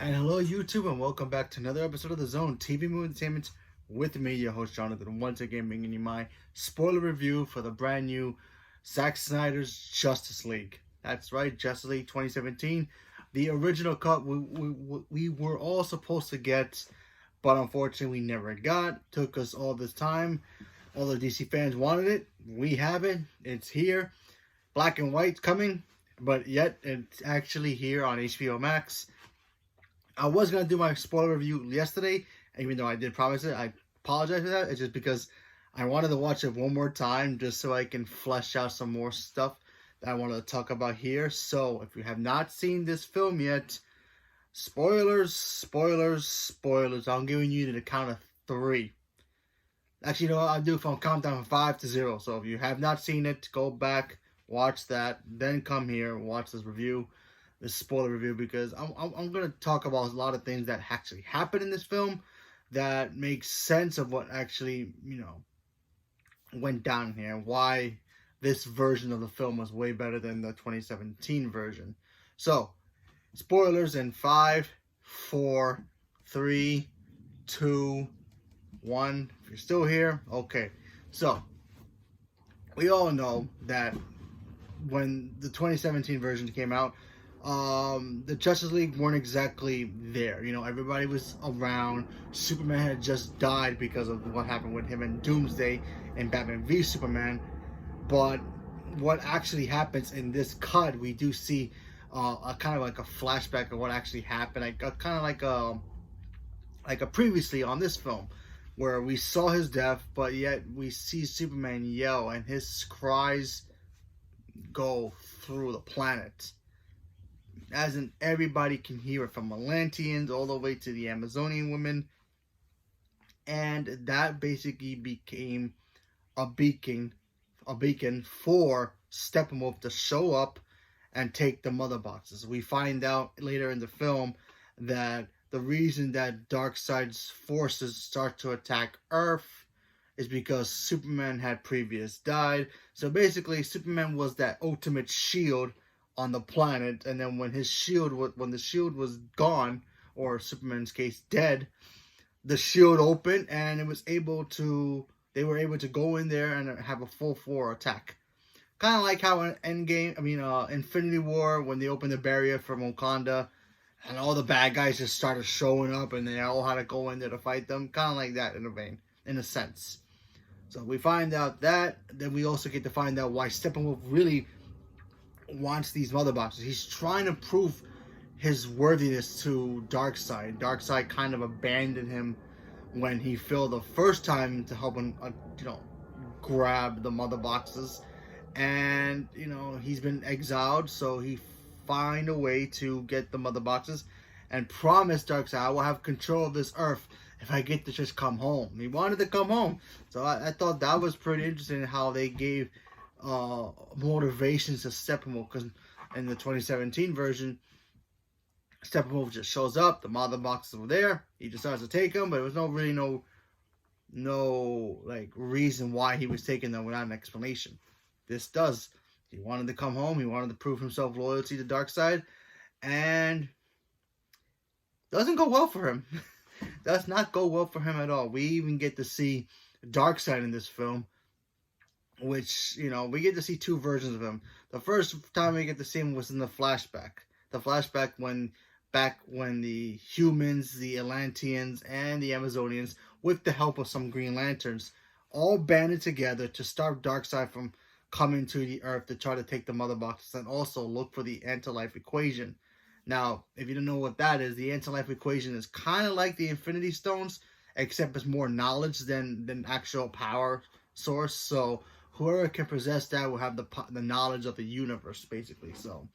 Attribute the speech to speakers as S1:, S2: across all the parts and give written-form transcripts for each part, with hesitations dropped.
S1: And hello, YouTube, and welcome back to another episode of The Zone TV Movie Entertainment with me, your host Jonathan. Once again, bringing you my spoiler review for the brand new Zack Snyder's Justice League. That's right, Justice League 2017. The original cut we were all supposed to get, but unfortunately we never got. Took us all this time. All the DC fans wanted it. We have it. It's here. Black and white coming, but yet it's actually here on HBO Max. I was going to do my spoiler review yesterday, even though I did promise it. I apologize for that. It's just because I wanted to watch it one more time just so I can flesh out some more stuff that I wanted to talk about here. So, if you have not seen this film yet, spoilers, spoilers, spoilers. I'm giving you the count of 3. Actually, you know what? I'll do from countdown from 5 to 0. So, if you have not seen it, go back, watch that, then come here and watch this review. This spoiler review, because I'm going to talk about a lot of things that actually happened in this film that makes sense of what actually, went down here. Why this version of the film was way better than the 2017 version. So, spoilers in 5, 4, 3, 2, 1. If you're still here, okay. So, we all know that when the 2017 version came out, the Justice League weren't exactly there. You know, everybody was around. Superman had just died because of what happened with him and Doomsday and Batman v Superman. But what actually happens in this cut, we do see a kind of like a flashback of what actually happened. Kind of like a previously on this film, where we saw his death, but yet we see Superman yell, and his cries go through the planet. As in, everybody can hear it, from Atlanteans all the way to the Amazonian women. And that basically became a beacon for Steppenwolf to show up and take the mother boxes. We find out later in the film that the reason that Darkseid's forces start to attack Earth is because Superman had previous died. So basically, Superman was that ultimate shield on the planet, and then when the shield was gone, or Superman's case dead, the shield opened and they were able to go in there and have a full 4 attack. Kind of like how in Infinity War, when they opened the barrier from Wakanda and all the bad guys just started showing up and they all had to go in there to fight them. Kind of like that in a sense. So we find out that, then we also get to find out why Steppenwolf really wants these mother boxes. He's trying to prove his worthiness to Darkseid. Darkseid kind of abandoned him when he failed the first time to help him, grab the mother boxes, and he's been exiled. So he find a way to get the mother boxes, and promise Darkseid, I will have control of this Earth if I get to just come home. He wanted to come home, so I thought that was pretty interesting how they gave motivations to Steppenwolf, because in the 2017 version, Steppenwolf just shows up, the mother boxes were there, he decides to take them, but there was no reason why he was taking them without an explanation. This does. He wanted to come home, he wanted to prove himself loyalty to Darkseid, and doesn't go well for him. Does not go well for him at all. We even get to see Darkseid in this film, which, we get to see 2 versions of him. The first time we get to see him was in the flashback. The flashback back when the humans, the Atlanteans, and the Amazonians, with the help of some Green Lanterns, all banded together to stop Darkseid from coming to the Earth to try to take the mother boxes, and also look for the anti-life equation. Now, if you don't know what that is, the anti-life equation is kind of like the Infinity Stones, except it's more knowledge than actual power source. So whoever can possess that will have the knowledge of the universe, basically. So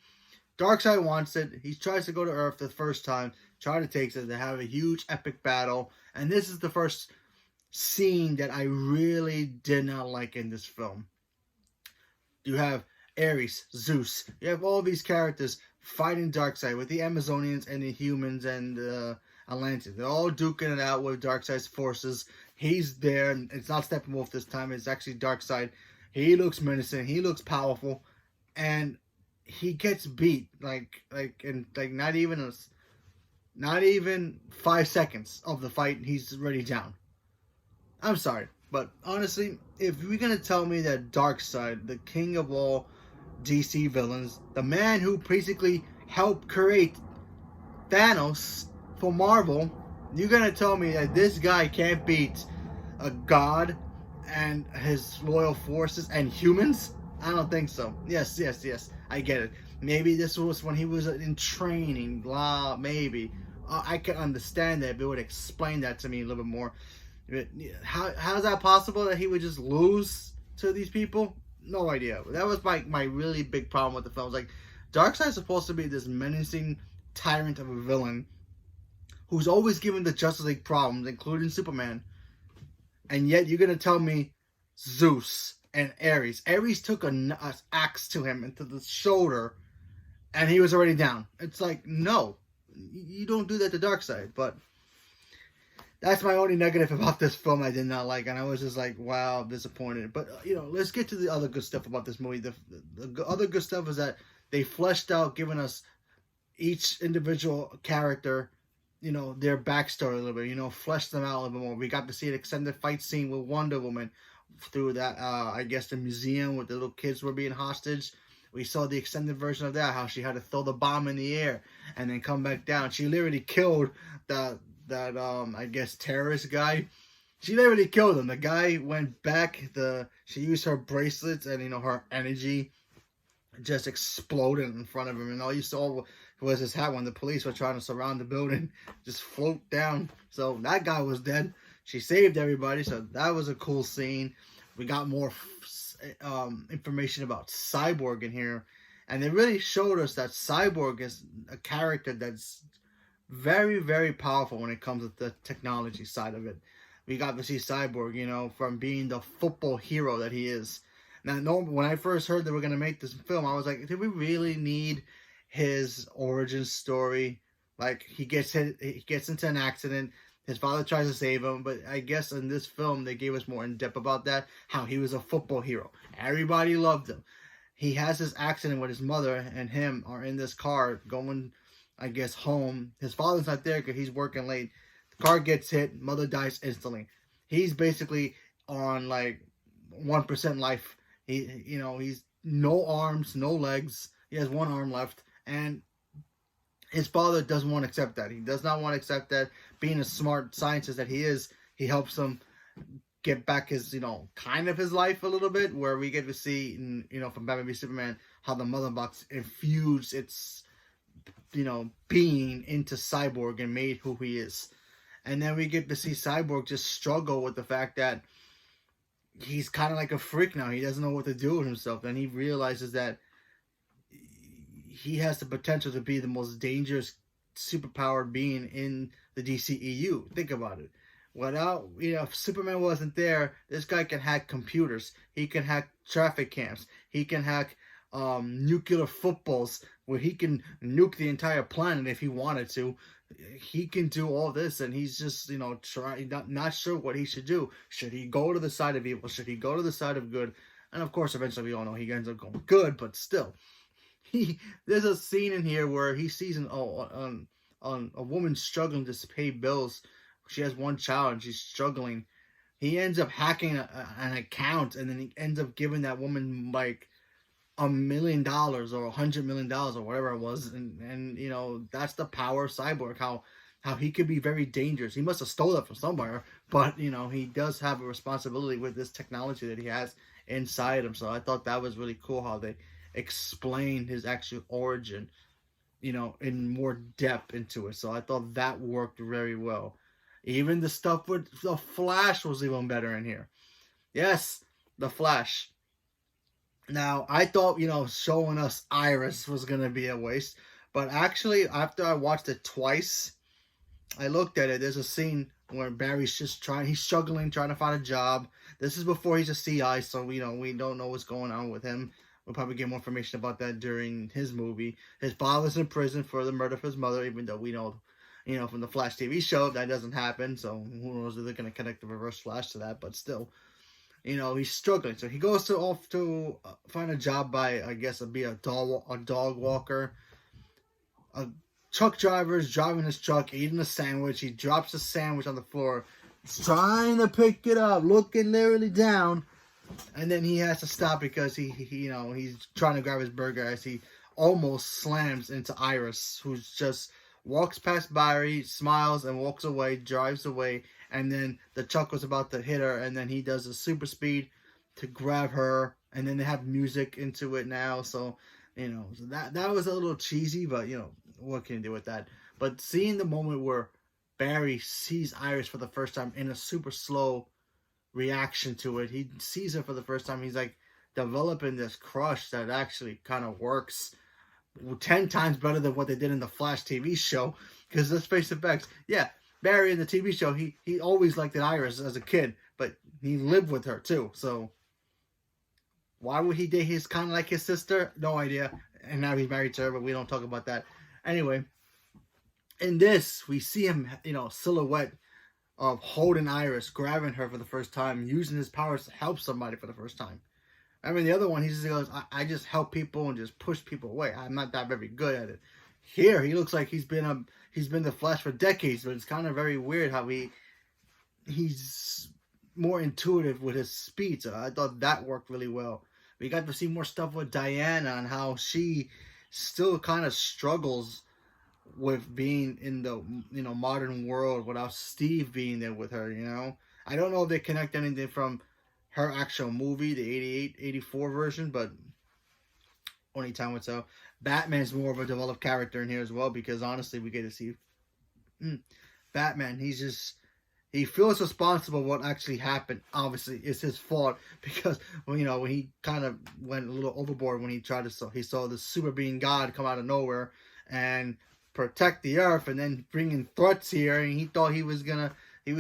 S1: Darkseid wants it. He tries to go to Earth the first time, try to take it. They have a huge epic battle, and this is the first scene that I really did not like in this film. You have Ares, Zeus. You have all these characters fighting Darkseid with the Amazonians and the humans and the Atlanteans. They're all duking it out with Darkseid's forces. He's there, and it's not Steppenwolf this time. It's actually Darkseid. He looks menacing. He looks powerful, and he gets beat. Not even Not even 5 seconds of the fight, he's already down. I'm sorry, but honestly, if you're gonna tell me that Darkseid, the king of all DC villains, the man who basically helped create Thanos for Marvel, you're gonna tell me that this guy can't beat a god and his loyal forces and humans? I don't think so. Yes, yes, yes. I get it. Maybe this was when he was in training, blah, maybe. I can understand that if it would explain that to me a little bit more. But how is that possible that he would just lose to these people? No idea. That was my really big problem with the film. Like, Darkseid's supposed to be this menacing tyrant of a villain who's always given the Justice League problems, including Superman. And yet you're going to tell me Zeus and Ares. Ares took an axe to him into the shoulder and he was already down. It's like, no. You don't do that to Darkseid. But that's my only negative about this film I did not like. And I was just like, wow, disappointed. But, let's get to the other good stuff about this movie. The other good stuff is that they fleshed out, giving us each individual character, their backstory a little bit, flesh them out a little bit more. We got to see an extended fight scene with Wonder Woman through that, I guess, the museum with the little kids were being hostage. We saw the extended version of that, how she had to throw the bomb in the air and then come back down. She literally killed that I guess, terrorist guy. She literally killed him. The guy went back. She used her bracelets and, her energy just exploded in front of him. And all you saw was his hat when the police were trying to surround the building, just float down. So that guy was dead. She saved everybody, so that was a cool scene. We got more information about Cyborg in here, and they really showed us that Cyborg is a character that's very, very powerful when it comes to the technology side of it. We got to see Cyborg, from being the football hero that he is. Now, when I first heard they were going to make this film, I was like, did we really need his origin story? Like, he gets into an accident, his father tries to save him, but I guess in this film they gave us more in depth about that, how he was a football hero. Everybody loved him. He has this accident with his mother and him are in this car going, I guess, home. His father's not there because he's working late. The car gets hit, mother dies instantly. He's basically on like 1% life. He's no arms, no legs. He has one arm left. And his father doesn't want to accept that. He does not want to accept that. Being a smart scientist that he is, he helps him get back his, kind of his life a little bit, where we get to see, from Batman v Superman, how the Mother Box infused its, being into Cyborg and made who he is. And then we get to see Cyborg just struggle with the fact that he's kind of like a freak now. He doesn't know what to do with himself. And he realizes that he has the potential to be the most dangerous, superpowered being in the DCEU. Think about it. Without, if Superman wasn't there, this guy can hack computers. He can hack traffic cams. He can hack nuclear footballs where he can nuke the entire planet if he wanted to. He can do all this, and he's just, not sure what he should do. Should he go to the side of evil? Should he go to the side of good? And of course, eventually we all know he ends up going good, but still. There's a scene in here where he sees a woman struggling to pay bills. She has one child and she's struggling. He ends up hacking an account, and then he ends up giving that woman like $1 million or $100 million or whatever it was. And that's the power of Cyborg, how he could be very dangerous. He must have stole it from somewhere, but he does have a responsibility with this technology that he has inside him. So I thought that was really cool how they explained his actual origin, in more depth into it. So I thought that worked very well. Even the stuff with the Flash was even better in here. Yes, the Flash. Now, I thought, showing us Iris was going to be a waste. But actually, after I watched it twice, I looked at it. There's a scene where Barry's just he's struggling, trying to find a job. This is before he's a CI, so, we don't know what's going on with him. We'll probably get more information about that during his movie. His father's in prison for the murder of his mother, even though we know, from the Flash TV show, that doesn't happen. So who knows if they're going to connect the Reverse Flash to that. But still, he's struggling. So he goes off to find a job by, I guess, be a dog walker. truck driver is driving his truck, eating a sandwich. He drops the sandwich on the floor. He's trying to pick it up, looking literally down. And then he has to stop because he's trying to grab his burger as he almost slams into Iris, who just walks past Barry, smiles and walks away, drives away, and then the truck was about to hit her, and then he does a super speed to grab her, and then they have music into it now, so that was a little cheesy, but what can you do with that? But seeing the moment where Barry sees Iris for the first time in a super slow reaction to it, he sees her for the first time, he's like developing this crush that actually kind of works 10 times better than what they did in the Flash TV show. Because let's face the facts, yeah, Barry in the TV show, he always liked Iris as a kid, but he lived with her too, so why would he date his kind of like his sister? No idea. And now he's married to her, but we don't talk about that. Anyway, in this, we see him, silhouette of holding Iris, grabbing her for the first time, using his powers to help somebody for the first time. I mean, the other one, he just goes, I just help people and just push people away. I'm not that very good at it. Here, he looks like he's been the Flash for decades, but it's kind of very weird how he's more intuitive with his speed. So I thought that worked really well. We got to see more stuff with Diana and how she still kind of struggles with being in the modern world without Steve being there with her. I don't know if they connect anything from her actual movie, the 88, 84 version, but only time would tell. Batman's more of a developed character in here as well, because honestly, we get to see Batman. He feels responsible for what actually happened. Obviously, it's his fault, because when he kind of went a little overboard when he saw the super being God come out of nowhere and protect the Earth, and then bringing threats here, and he thought he was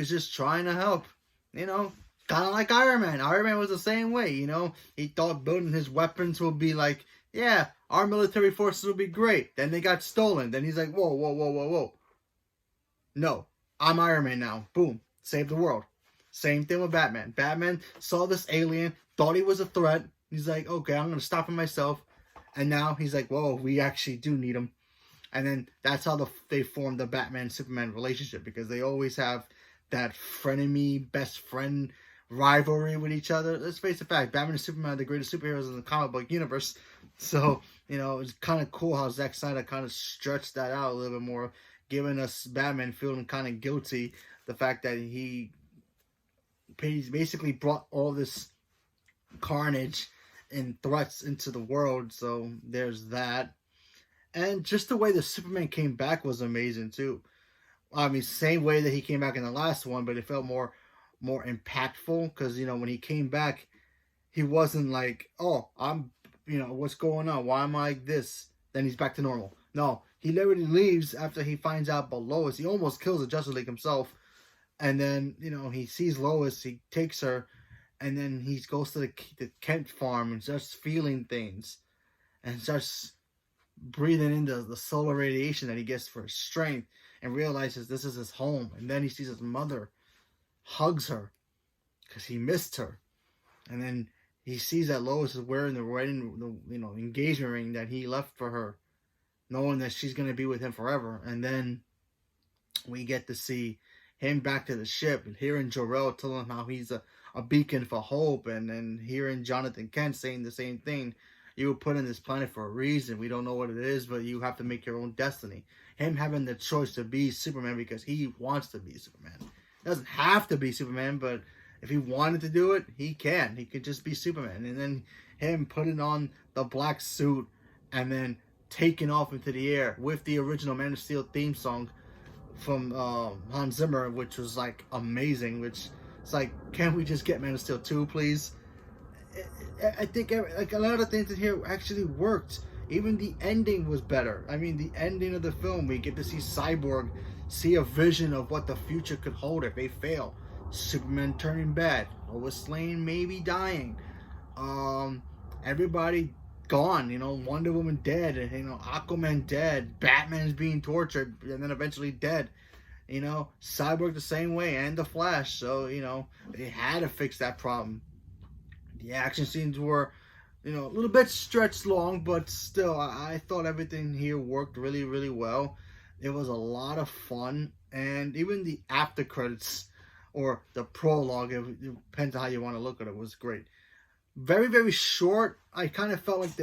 S1: just trying to help, kind of like Iron Man. Iron Man was the same way, he thought building his weapons would be like, yeah, our military forces would be great. Then they got stolen. Then he's like, whoa, whoa, whoa, whoa, whoa. No, I'm Iron Man now. Boom. Save the world. Same thing with Batman. Batman saw this alien, thought he was a threat. He's like, okay, I'm going to stop him myself. And now he's like, whoa, we actually do need him. And then that's how they formed the Batman-Superman relationship, because they always have that frenemy, best friend rivalry with each other. Let's face the fact, Batman and Superman are the greatest superheroes in the comic book universe. So, it's kind of cool how Zack Snyder kind of stretched that out a little bit more, giving us Batman feeling kind of guilty. The fact that he basically brought all this carnage and threats into the world. So there's that. And just the way the Superman came back was amazing too. I mean, same way that he came back in the last one, but it felt more impactful, because when he came back, he wasn't like, oh, I'm what's going on, why am I like this, then he's back to normal. No, he literally leaves after he finds out about Lois. He almost kills the Justice League himself, and then he sees Lois, he takes her, and then he goes to the Kent farm and starts feeling things and starts breathing in the solar radiation that he gets for his strength, and realizes this is his home. And then he sees his mother, hugs her because he missed her, and then he sees that Lois is wearing the wedding, engagement ring that he left for her, knowing that she's going to be with him forever. And then we get to see him back to the ship, and hearing Jor-El tell him how he's a beacon for hope, and then hearing Jonathan Kent saying the same thing. You were put on this planet for a reason. We don't know what it is, but you have to make your own destiny. Him having the choice to be Superman because he wants to be Superman. Doesn't have to be Superman, but if he wanted to do it, he can. He could just be Superman. And then him putting on the black suit and then taking off into the air with the original Man of Steel theme song from Hans Zimmer, which was like amazing. Which it's like, can we just get Man of Steel 2, please? I think like a lot of things in here actually worked. Even the ending was better. I mean, the ending of the film, we get to see Cyborg see a vision of what the future could hold if they fail. Superman turning bad, Lois Lane maybe dying, everybody gone, Wonder Woman dead, and Aquaman dead, Batman's being tortured and then eventually dead, Cyborg the same way, and the Flash. So they had to fix that problem. The action scenes were a little bit stretched long, but still I thought everything here worked really, really well. It was a lot of fun, and even the after credits or the prologue, it depends on how you want to look at it, was great. Very, very short. I kind of felt like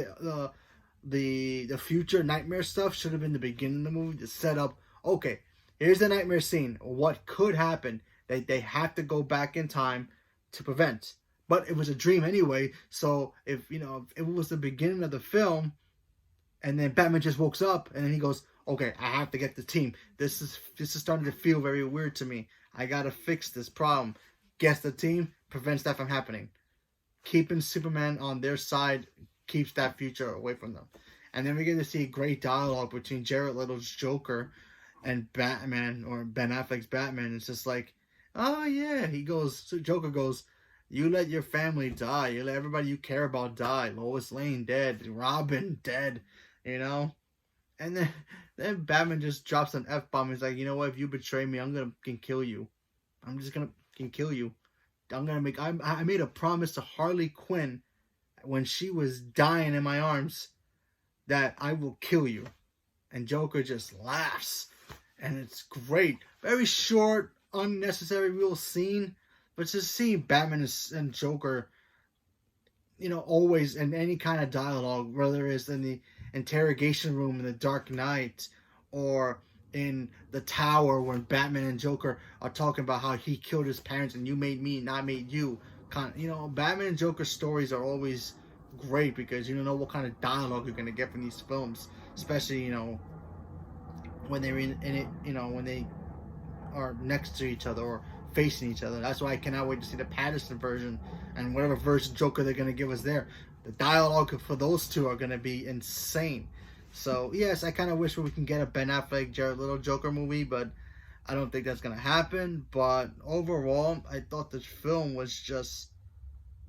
S1: the future nightmare stuff should have been the beginning of the movie to set up. Okay, here's the nightmare scene. What could happen? They have to go back in time to prevent. But it was a dream anyway. So if if it was the beginning of the film, and then Batman just wakes up, and then he goes, "Okay, I have to get the team. This is starting to feel very weird to me. I gotta fix this problem. Gets the team, prevents that from happening. Keeping Superman on their side keeps that future away from them." And then we get to see great dialogue between Jared Leto's Joker and Batman, or Ben Affleck's Batman. It's just like, oh yeah, Joker goes, "You let your family die. You let everybody you care about die. Lois Lane dead. Robin dead. You know?" And then Batman just drops an F-bomb. He's like, "You know what? If you betray me, I'm gonna can kill you. I'm just gonna can kill you. I made a promise to Harley Quinn when she was dying in my arms that I will kill you." And Joker just laughs. And it's great. Very short, unnecessary real scene. But just seeing Batman and Joker, always in any kind of dialogue, whether it's in the interrogation room in the Dark Knight or in the tower when Batman and Joker are talking about how he killed his parents and you made me and I made you. Batman and Joker stories are always great because you don't know what kind of dialogue you're going to get from these films, especially, when they're in it, when they are next to each other or facing each other. That's why I cannot wait to see the Patterson version and whatever version Joker they're going to give us there. The dialogue for those two are going to be insane. So, yes, I kind of wish we can get a Ben Affleck, Jared Leto Joker movie, but I don't think that's going to happen. But overall, I thought this film was just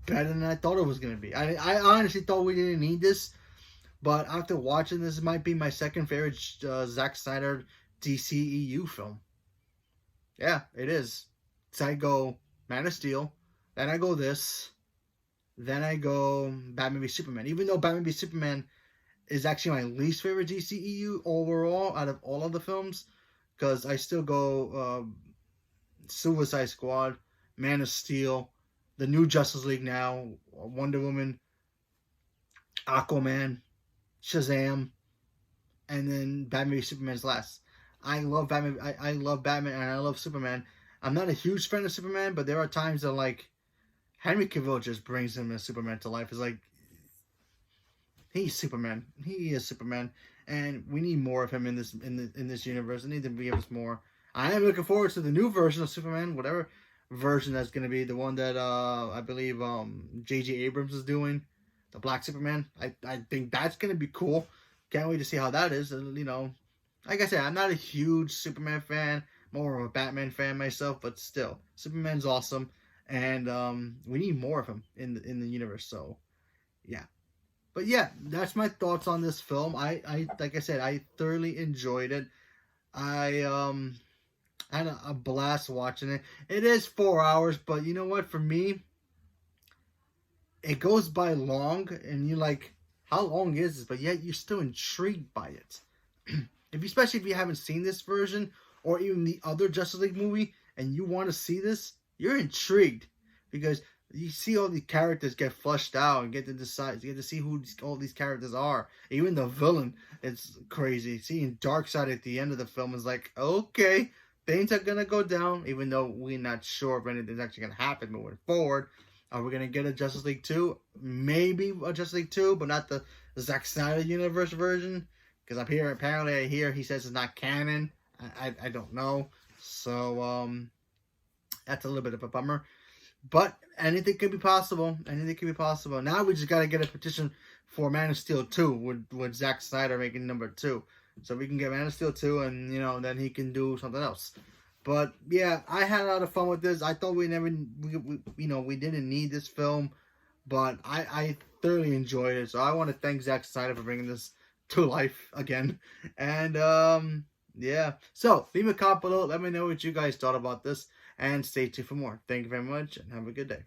S1: better than I thought it was going to be. I honestly thought we didn't need this, but after watching this, might be my second favorite Zack Snyder DCEU film. Yeah, it is. So I go Man of Steel, then I go this, then I go Batman v Superman. Even though Batman v Superman is actually my least favorite DCEU overall out of all of the films, because I still go Suicide Squad, Man of Steel, the new Justice League now, Wonder Woman, Aquaman, Shazam, and then Batman v Superman's last. I love Batman. I love Batman and I love Superman. I'm not a huge fan of Superman, but there are times that like Henry Cavill just brings him as Superman to life. It's like he's Superman. He is Superman, and we need more of him in this universe. I need to give us more. I am looking forward to the new version of Superman, whatever version that's going to be, the one that I believe J.J. Abrams is doing, the Black Superman. I think that's going to be cool. Can't wait to see how that is. Like I said, I'm not a huge Superman fan, more of a Batman fan myself, but still, Superman's awesome, and we need more of him in the universe. So, yeah. But yeah, that's my thoughts on this film. I like I said, I thoroughly enjoyed it. I had a blast watching it. It is 4 hours, but you know what? For me, it goes by long, and you're like, how long is this? But yet you're still intrigued by it. Especially if you haven't seen this version or even the other Justice League movie, and you want to see this, you're intrigued because you see all these characters get fleshed out and get to see who all these characters are. Even the villain, it's crazy. Seeing Darkseid at the end of the film is like, okay, things are gonna go down, even though we're not sure if anything's actually gonna happen moving forward. Are we gonna get a Justice League 2? Maybe a Justice League 2, but not the Zack Snyder universe version. Because apparently I hear he says it's not canon. I don't know. So, that's a little bit of a bummer. But anything could be possible. Anything could be possible. Now we just got to get a petition for Man of Steel 2 with Zack Snyder making number 2. So we can get Man of Steel 2 and, then he can do something else. But, yeah, I had a lot of fun with this. I thought we didn't need this film. But I thoroughly enjoyed it. So I want to thank Zack Snyder for bringing this to life again. And yeah, so leave a comment below, let me know what you guys thought about this, and stay tuned for more. Thank you very much and have a good day.